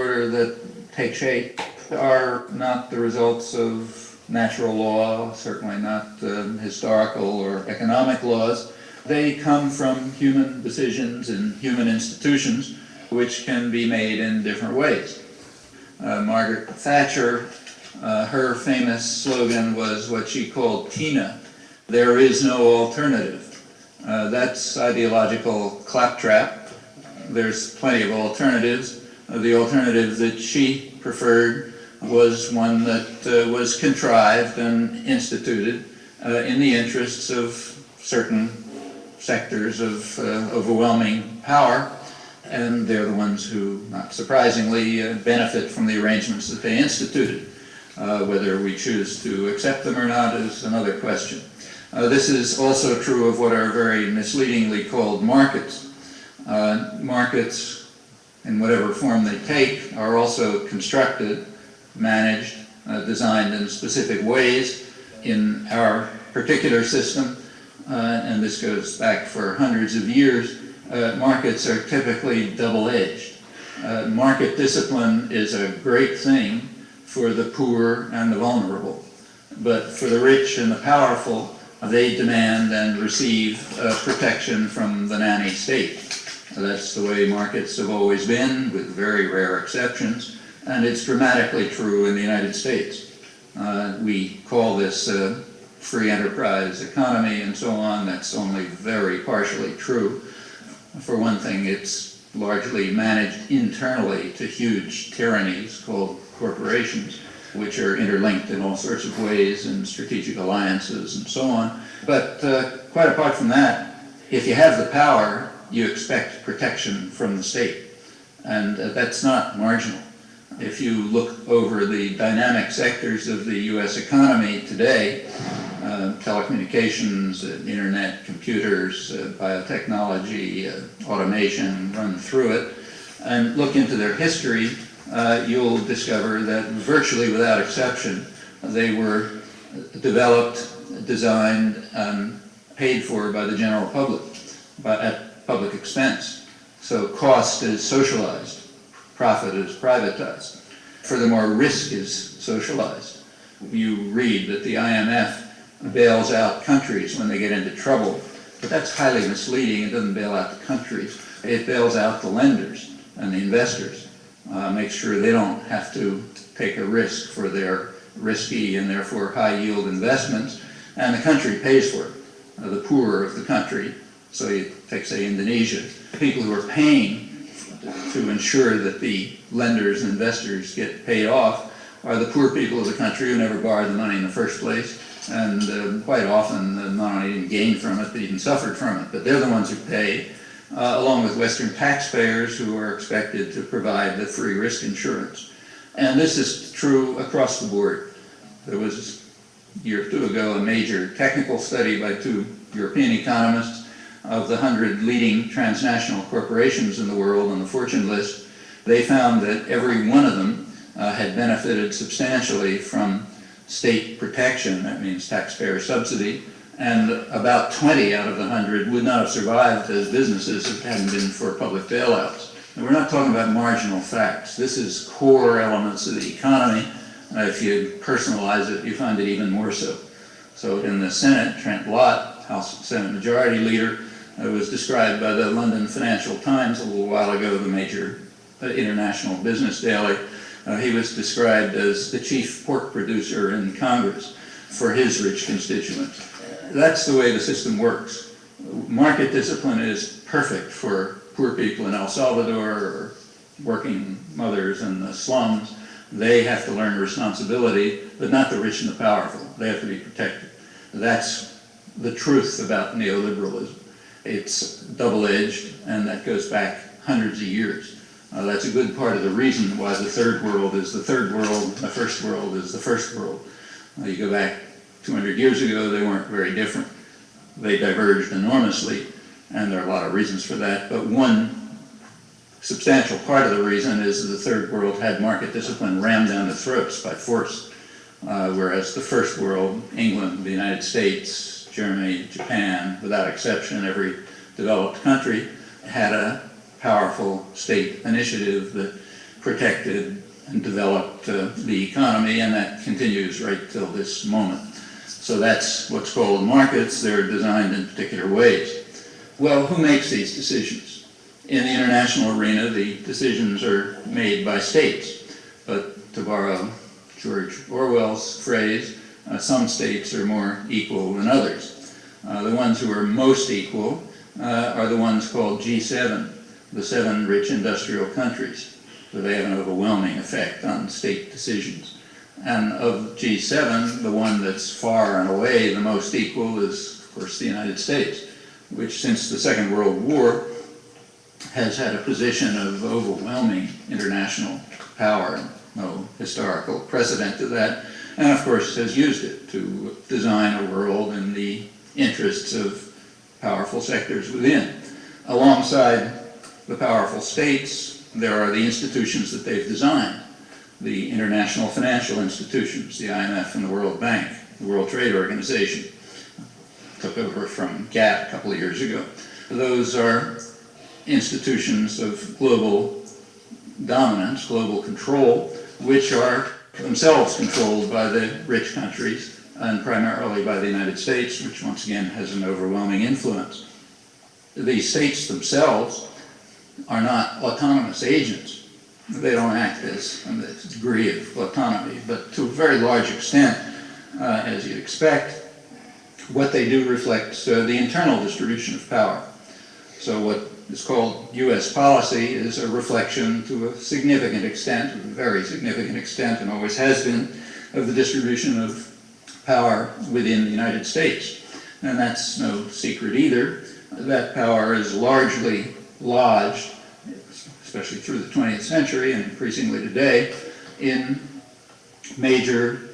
order that take shape are not the results of natural law, certainly not historical or economic laws. They come from human decisions and human institutions, which can be made in different ways. Margaret Thatcher, her famous slogan was what she called TINA, there is no alternative. That's ideological claptrap. There's plenty of alternatives. The alternative that she preferred was one that was contrived and instituted in the interests of certain sectors of overwhelming power, and they're the ones who, not surprisingly, benefit from the arrangements that they instituted. Whether we choose to accept them or not is another question. This is also true of what are very misleadingly called markets. Markets, in whatever form they take, are also constructed, managed, designed in specific ways. In our particular system, and this goes back for hundreds of years, markets are typically double-edged. Market discipline is a great thing for the poor and the vulnerable, but for the rich and the powerful, they demand and receive protection from the nanny state. That's the way markets have always been, with very rare exceptions, and it's dramatically true in the United States. We call this free enterprise economy and so on. That's only very partially true. For one thing, it's largely managed internally to huge tyrannies called corporations, which are interlinked in all sorts of ways in strategic alliances and so on. But quite apart from that, if you have the power, you expect protection from the state. And that's not marginal. If you look over the dynamic sectors of the U.S. economy today, telecommunications, internet, computers, biotechnology, automation, run through it, and look into their history, you'll discover that virtually without exception, they were developed, designed, and paid for by the general public, at public expense. So cost is socialized, profit is privatized. Furthermore, risk is socialized. You read that the IMF bails out countries when they get into trouble, but that's highly misleading. It doesn't bail out the countries. It bails out the lenders and the investors, makes sure they don't have to take a risk for their risky and therefore high-yield investments, and the country pays for it, the poor of the country. So you take, say, Indonesia. People who are paying to ensure that the lenders and investors get paid off are the poor people of the country who never borrowed the money in the first place, and quite often not only didn't gain from it, but even suffered from it. But they're the ones who pay, along with Western taxpayers who are expected to provide the free risk insurance. And this is true across the board. There was, a year or two ago, a major technical study by two European economists of the 100 leading transnational corporations in the world on the Fortune list. They found that every one of them had benefited substantially from state protection, that means taxpayer subsidy, and about 20 out of the 100 would not have survived as businesses if it hadn't been for public bailouts. And we're not talking about marginal facts. This is core elements of the economy. If you personalize it, you find it even more so. So in the Senate, Trent Lott, House Senate Majority Leader, was described by the London Financial Times a little while ago, the major international business daily. He was described as the chief pork producer in Congress for his rich constituents. That's the way the system works. Market discipline is perfect for poor people in El Salvador or working mothers in the slums. They have to learn responsibility, but not the rich and the powerful. They have to be protected. That's the truth about neoliberalism. It's double-edged, and that goes back hundreds of years. That's a good part of the reason why the third world is the third world, and the first world is the first world. You go back 200 years ago, they weren't very different. They diverged enormously, and there are a lot of reasons for that, but one substantial part of the reason is that the third world had market discipline rammed down their throats by force, whereas the first world, England, the United States, Germany, Japan, without exception, every developed country, had a powerful state initiative that protected and developed the economy, and that continues right till this moment. So that's what's called markets. They're designed in particular ways. Well, who makes these decisions? In the international arena, the decisions are made by states. But to borrow George Orwell's phrase, some states are more equal than others. The ones who are most equal are the ones called G7, the 7 rich industrial countries. So they have an overwhelming effect on state decisions. And of G7, the one that's far and away the most equal is, of course, the United States, which since the Second World War has had a position of overwhelming international power, no historical precedent to that, and of course has used it to design a world in the interests of powerful sectors within. Alongside the powerful states, there are the institutions that they've designed, the international financial institutions, the IMF and the World Bank, the World Trade Organization, took over from GATT a couple of years ago. Those are institutions of global dominance, global control, which are themselves controlled by the rich countries and primarily by the United States, which once again has an overwhelming influence. The states themselves are not autonomous agents. They don't act as a degree of autonomy, but to a very large extent, as you'd expect, what they do reflects the internal distribution of power. So what is called U.S. policy is a reflection to a significant extent, a very significant extent, and always has been, of the distribution of power within the United States. And that's no secret either. That power is largely lodged, especially through the 20th century and increasingly today, in major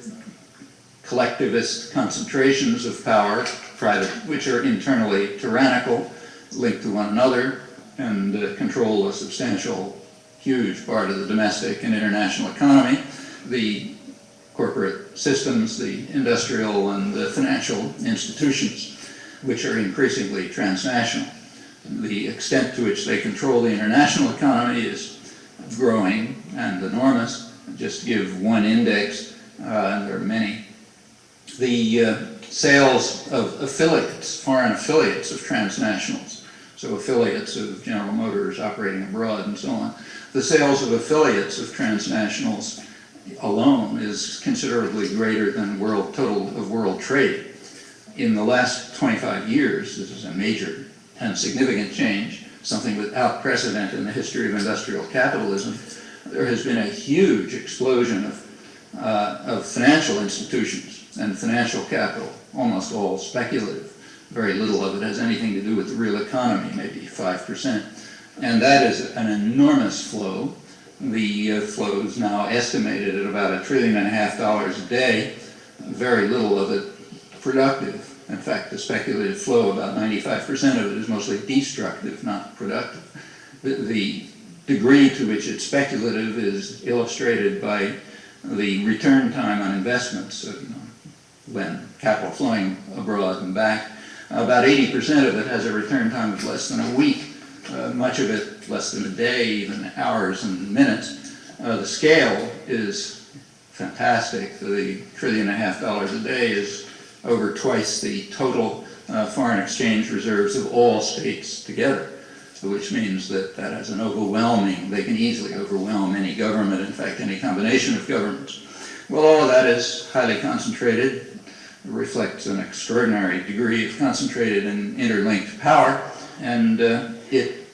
collectivist concentrations of power, private, which are internally tyrannical, linked to one another, and control a substantial, huge part of the domestic and international economy. The corporate systems, the industrial and the financial institutions, which are increasingly transnational. The extent to which they control the international economy is growing and enormous. Just to give one index, and there are many. The sales of affiliates, foreign affiliates of transnationals, so affiliates of General Motors operating abroad and so on, the sales of affiliates of transnationals alone is considerably greater than total of world trade. In the last 25 years, this is a major and significant change, something without precedent in the history of industrial capitalism. There has been a huge explosion of financial institutions and financial capital, almost all speculative. Very little of it has anything to do with the real economy, maybe 5%. And that is an enormous flow. The flow is now estimated at about $1.5 trillion a day, very little of it productive. In fact, the speculative flow, about 95% of it is mostly destructive, not productive. The degree to which it's speculative is illustrated by the return time on investments, when capital flowing abroad and back. About 80% of it has a return time of less than a week, much of it less than a day, even hours and minutes. The scale is fantastic. The $1.5 trillion a day is over twice the total foreign exchange reserves of all states together, which means that that has an overwhelming, they can easily overwhelm any government, in fact any combination of governments. Well, all of that is highly concentrated. It reflects an extraordinary degree of concentrated and interlinked power, and it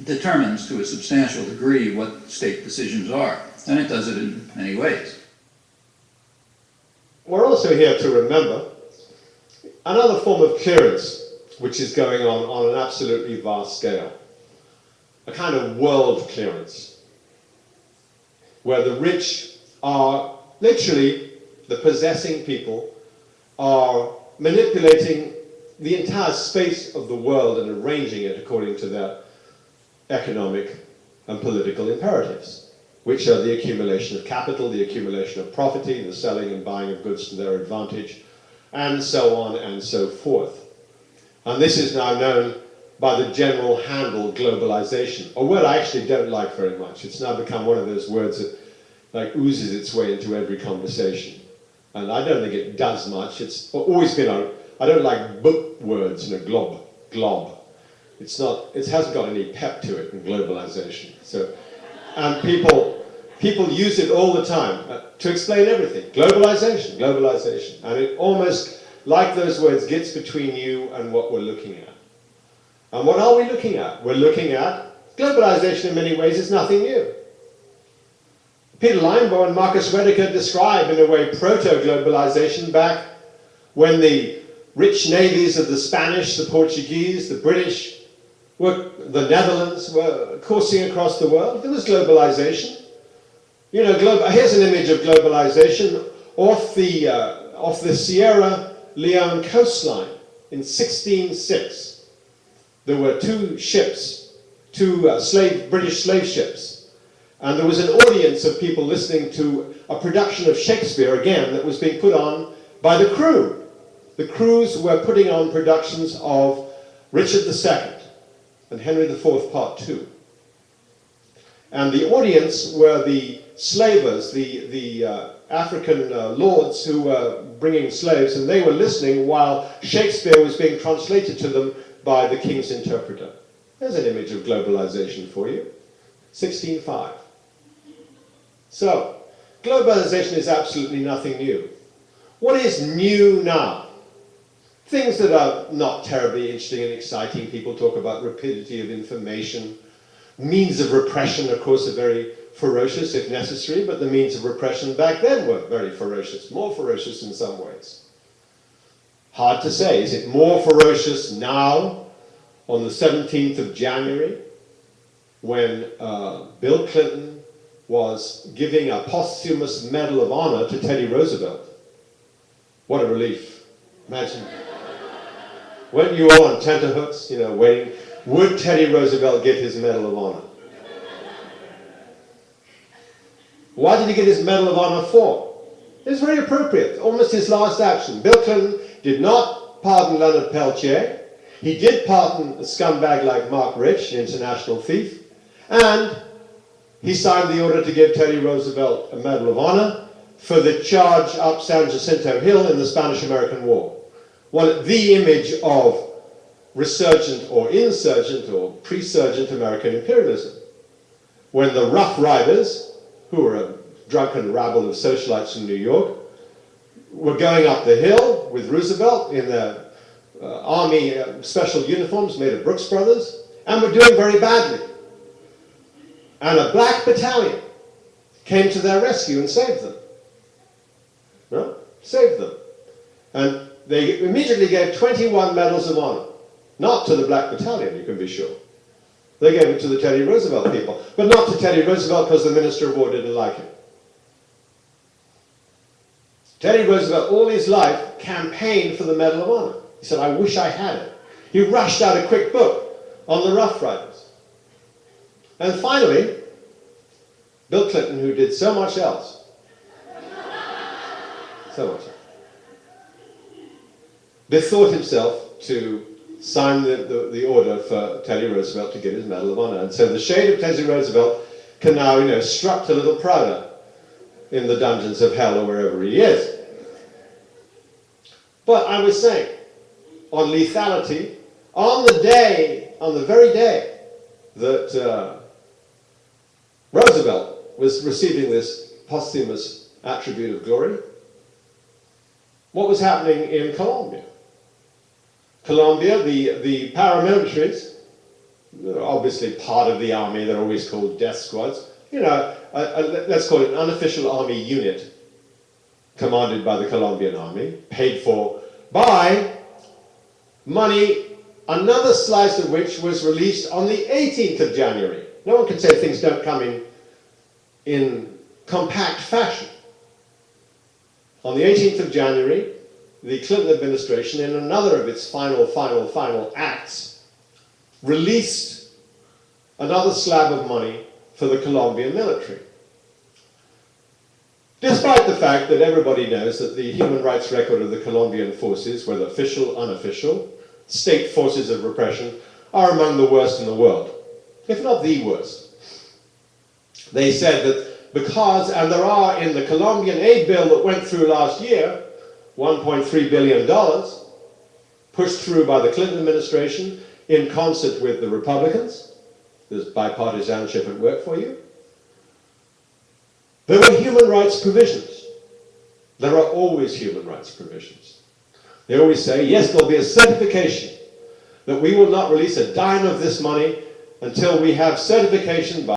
determines to a substantial degree what state decisions are, and it does it in many ways. We're also here to remember another form of clearance which is going on an absolutely vast scale, a kind of world clearance, where the rich are literally, the possessing people are manipulating the entire space of the world and arranging it according to their economic and political imperatives, which are the accumulation of capital, the accumulation of property, the selling and buying of goods to their advantage, and so on and so forth. And this is now known by the general handle globalization, a word I actually don't like very much. It's now become one of those words that like oozes its way into every conversation. And I don't think it does much. It's always been I don't like book words, glob. It's not, it hasn't got any pep to it in globalization. So, and people use it all the time to explain everything. Globalization. And it almost, like those words, gets between you and what we're looking at. And what are we looking at? We're looking at globalization in many ways is nothing new. Peter Linebaugh and Marcus Rediker describe, in a way, proto-globalization back when the rich navies of the Spanish, the Portuguese, the British, the Netherlands were coursing across the world. There was globalization. You know, here's an image of globalization off the Sierra Leone coastline in 1606. There were two ships, British slave ships, and there was an audience of people listening to a production of Shakespeare, again, that was being put on by the crew. The crews were putting on productions of Richard II and Henry IV, Part 2. And the audience were the slavers, the African lords who were bringing slaves, and they were listening while Shakespeare was being translated to them by the king's interpreter. There's an image of globalization for you. 1605. So, globalization is absolutely nothing new. What is new now? Things that are not terribly interesting and exciting. People talk about rapidity of information. Means of repression, of course, are very ferocious if necessary, but the means of repression back then were very ferocious, more ferocious in some ways. Hard to say. Is it more ferocious now, on the 17th of January, when Bill Clinton was giving a posthumous Medal of Honor to Teddy Roosevelt? What a relief. Imagine. Weren't you all on tenterhooks, you know, waiting? Would Teddy Roosevelt get his Medal of Honor? Why did he get his Medal of Honor for? It was very appropriate, almost his last action. Bill Clinton did not pardon Leonard Peltier. He did pardon a scumbag like Mark Rich, an international thief, and he signed the order to give Teddy Roosevelt a Medal of Honor for the charge up San Jacinto Hill in the Spanish-American War. The image of resurgent or insurgent or presurgent American imperialism. When the Rough Riders, who were a drunken rabble of socialites in New York, were going up the hill with Roosevelt in their army special uniforms made of Brooks Brothers, and were doing very badly. And a black battalion came to their rescue and saved them. No? Saved them. And they immediately gave 21 medals of honor. Not to the black battalion, you can be sure. They gave it to the Teddy Roosevelt people. But not to Teddy Roosevelt because the Minister of War didn't like him. Teddy Roosevelt, all his life, campaigned for the Medal of Honor. He said, I wish I had it. He rushed out a quick book on the Rough Riders. And finally, Bill Clinton, who did so much else, bethought himself to sign the order for Teddy Roosevelt to get his Medal of Honor. And so the shade of Teddy Roosevelt can now, you know, strut a little prouder in the dungeons of hell or wherever he is. But I was saying, on lethality, on the very day that Roosevelt was receiving this posthumous attribute of glory, what was happening in Colombia? Colombia, the paramilitaries, obviously part of the army, they're always called death squads, you know, let's call it an unofficial army unit commanded by the Colombian army, paid for by money, another slice of which was released on the 18th of January. No one can say things don't come in compact fashion. On the 18th of January, the Clinton administration, in another of its final acts, released another slab of money for the Colombian military. Despite the fact that everybody knows that the human rights record of the Colombian forces, whether official, unofficial, state forces of repression, are among the worst in the world, if not the worst. They said that because, and there are in the Colombian aid bill that went through last year, $1.3 billion, pushed through by the Clinton administration in concert with the Republicans. There's bipartisanship at work for you. There were human rights provisions. There are always human rights provisions. They always say, yes, there'll be a certification that we will not release a dime of this money until we have certification by